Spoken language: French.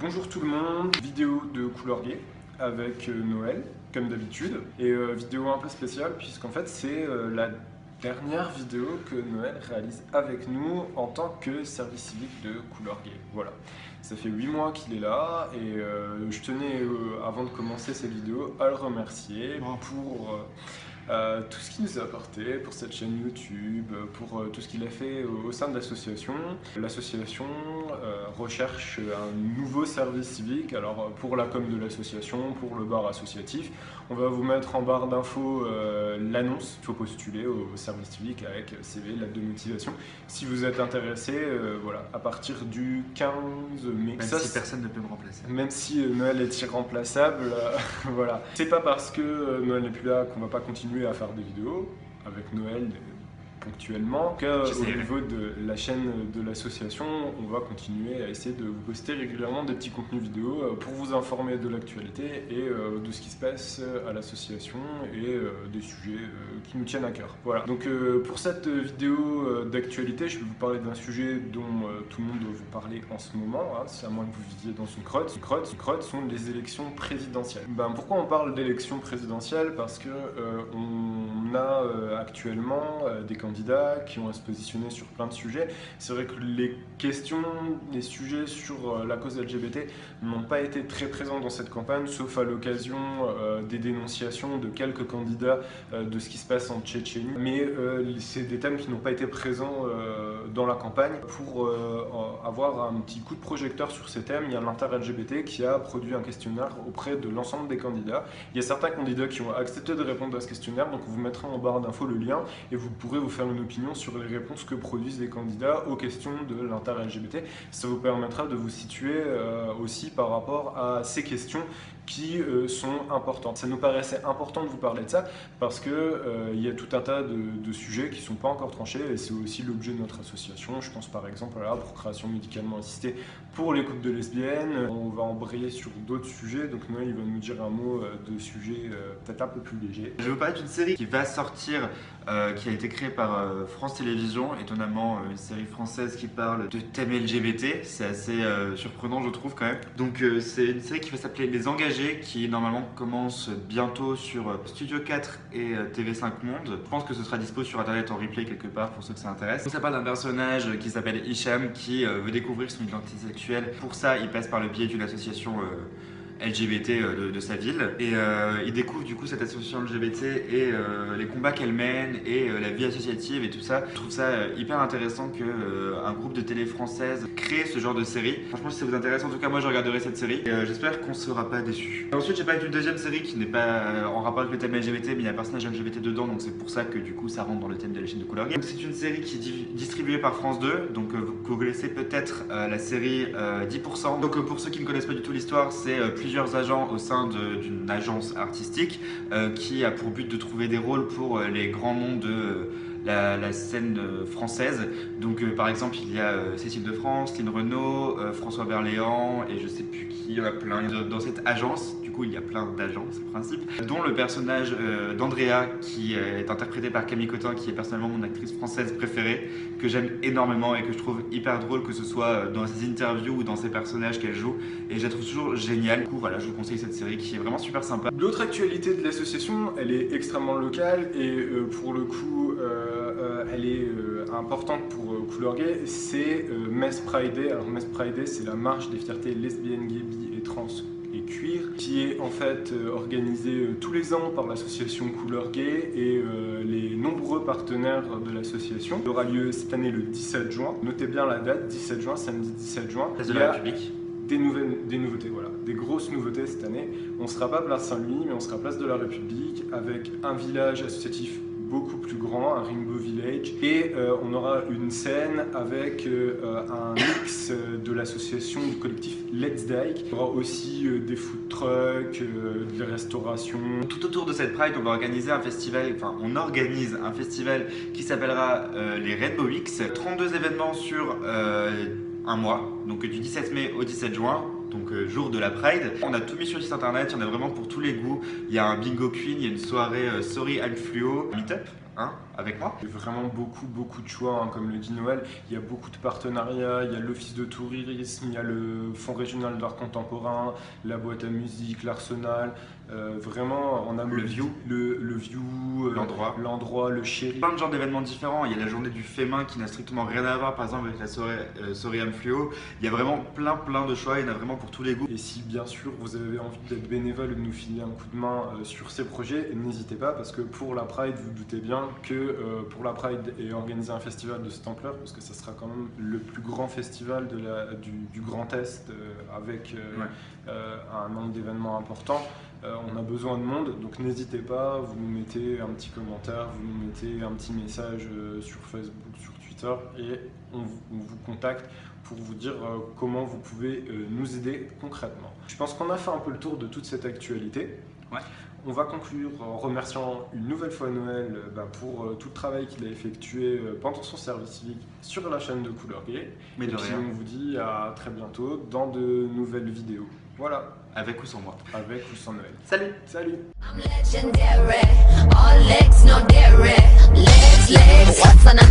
Bonjour tout le monde, vidéo de couleur gay avec Noël, comme d'habitude. Et vidéo un peu spéciale puisqu'en fait c'est la dernière vidéo que Noël réalise avec nous en tant que service civique de couleur gay. Voilà, ça fait 8 mois qu'il est là et je tenais avant de commencer cette vidéo à le remercier pour tout ce qu'il nous a apporté, pour cette chaîne YouTube, pour tout ce qu'il a fait au sein de l'association. L'association recherche un nouveau service civique, alors pour la com de l'association, pour le bar associatif. On va vous mettre en barre d'infos l'annonce. Il faut postuler au service civique avec CV, lettre de motivation. Si vous êtes intéressé, voilà, à partir du 15 mai. Même si personne ne peut me remplacer. Même si Noël est irremplaçable, voilà. C'est pas parce que Noël n'est plus là qu'on va pas continuer à faire des vidéos avec Noël ponctuellement qu'au niveau de la chaîne de l'association, on va continuer à essayer de vous poster régulièrement des petits contenus vidéo pour vous informer de l'actualité et de ce qui se passe à l'association et des sujets qui nous tiennent à cœur. Voilà, donc pour cette vidéo d'actualité, je vais vous parler d'un sujet dont tout le monde doit vous parler en ce moment, hein, c'est à moins que vous viviez dans une crotte. Une crotte sont les élections présidentielles. Pourquoi on parle d'élections présidentielles? Parce que on a actuellement des candidats qui ont à se positionner sur plein de sujets. C'est vrai que les questions, les sujets sur la cause LGBT n'ont pas été très présents dans cette campagne, sauf à l'occasion des dénonciations de quelques candidats de ce qui se passe en Tchétchénie. Mais c'est des thèmes qui n'ont pas été présents dans la campagne. Pour avoir un petit coup de projecteur sur ces thèmes, il y a l'Inter-LGBT qui a produit un questionnaire auprès de l'ensemble des candidats. Il y a certains candidats qui ont accepté de répondre à ce questionnaire, donc on vous mettra en barre d'infos le lien et vous pourrez vous faire une opinion sur les réponses que produisent les candidats aux questions de l'inter-LGBT. Ça vous permettra de vous situer aussi par rapport à ces questions qui sont importantes. Ça nous paraissait important de vous parler de ça parce que il y a tout un tas de sujets qui ne sont pas encore tranchés et c'est aussi l'objet de notre association. Je pense par exemple à la procréation médicalement assistée pour les couples de lesbiennes. On va embrayer sur d'autres sujets, donc Noël il va nous dire un mot de sujets peut-être un peu plus légers. Je vais vous parler d'une série qui va sortir, qui a été créée par France Télévisions, étonnamment une série française qui parle de thèmes LGBT, c'est assez surprenant je trouve quand même. Donc c'est une série qui va s'appeler Les Engagés, qui normalement commence bientôt sur Studio 4 et TV5 Monde. Je pense que ce sera dispo sur internet en replay quelque part pour ceux que ça intéresse. Donc ça parle d'un personnage qui s'appelle Hicham qui veut découvrir son identité sexuelle. Pour ça il passe par le biais d'une association LGBT de sa ville et il découvre du coup cette association LGBT et les combats qu'elle mène et la vie associative et tout ça. Je trouve ça hyper intéressant que un groupe de télé française crée ce genre de série. Franchement si ça vous intéresse, en tout cas moi je regarderai cette série et j'espère qu'on ne sera pas déçus. Ensuite j'ai parlé d'une deuxième série qui n'est pas en rapport avec le thème LGBT mais il y a un personnage LGBT dedans, donc c'est pour ça que du coup ça rentre dans le thème de la chaîne de couleur gay. C'est une série qui est distribuée par France 2, donc vous connaissez peut-être la série 10%. Donc pour ceux qui ne connaissent pas du tout l'histoire, c'est plusieurs agents au sein d'une agence artistique qui a pour but de trouver des rôles pour les grands noms de la scène française. Donc par exemple il y a Cécile de France, Lynn Renaud, François Berléand et je sais plus qui, il y en a plein dans cette agence. Du coup il y a plein d'agents, c'est le principe, dont le personnage d'Andrea qui est interprété par Camille Cotin, qui est personnellement mon actrice française préférée, que j'aime énormément et que je trouve hyper drôle, que ce soit dans ses interviews ou dans ses personnages qu'elle joue, et je la trouve toujours géniale. Du coup voilà, je vous conseille cette série qui est vraiment super sympa. L'autre actualité de l'association, elle est extrêmement locale et pour le coup elle est importante pour Couleur Gay, c'est Metz Pride Day. Alors Metz Pride Day, c'est la marche des fiertés lesbiennes, gays, bi et trans et cuir, qui est en fait organisée tous les ans par l'association Couleur Gay et les nombreux partenaires de l'association. Elle aura lieu cette année le 17 juin. Notez bien la date, 17 juin, samedi 17 juin. Place de la République. Des nouveautés, voilà, des grosses nouveautés cette année. On sera pas place Saint-Louis, mais on sera place de la République avec un village associatif beaucoup plus grand, un Rainbow Village, et on aura une scène avec un mix de l'association du collectif Let's Dyke. Il y aura aussi des food trucks, de la restauration. Tout autour de cette Pride, on va organiser un festival, on organise un festival qui s'appellera les Rainbow Weeks. 32 événements sur un mois, donc du 17 mai au 17 juin. Donc jour de la Pride. On a tout mis sur le site internet, il y en a vraiment pour tous les goûts. Il y a un bingo queen, il y a une soirée Sorry I'm Fluo, meet-up, hein. avec moi. Il y a vraiment beaucoup de choix, hein, comme le dit Noël. Il y a beaucoup de partenariats, il y a l'Office de tourisme, il y a le Fonds régional d'art contemporain, la boîte à musique, l'Arsenal. Vraiment, on a le View, l'endroit, le Chéri. Plein de genres d'événements différents. Il y a la journée du fait main qui n'a strictement rien à voir, par exemple avec la soirée âme fluo. Il y a vraiment plein de choix. Il y en a vraiment pour tous les goûts. Et si bien sûr vous avez envie d'être bénévole et de nous filer un coup de main sur ces projets, n'hésitez pas, parce que pour la Pride, vous doutez bien que pour la Pride et organiser un festival de cette ampleur, parce que ça sera quand même le plus grand festival du Grand Est avec un nombre d'événements importants. On a besoin de monde, donc n'hésitez pas, vous nous mettez un petit commentaire, vous nous mettez un petit message sur Facebook, sur Twitter, et on vous contacte pour vous dire comment vous pouvez nous aider concrètement. Je pense qu'on a fait un peu le tour de toute cette actualité. Ouais. On va conclure en remerciant une nouvelle fois Noël pour tout le travail qu'il a effectué pendant son service civique sur la chaîne de Couleur Gay. Mais de rien. On vous dit à très bientôt dans de nouvelles vidéos. Voilà. Avec ou sans moi. Avec ou sans Noël. Salut. Salut. I'm legendary, all legs, no dairy. Legs, what's on a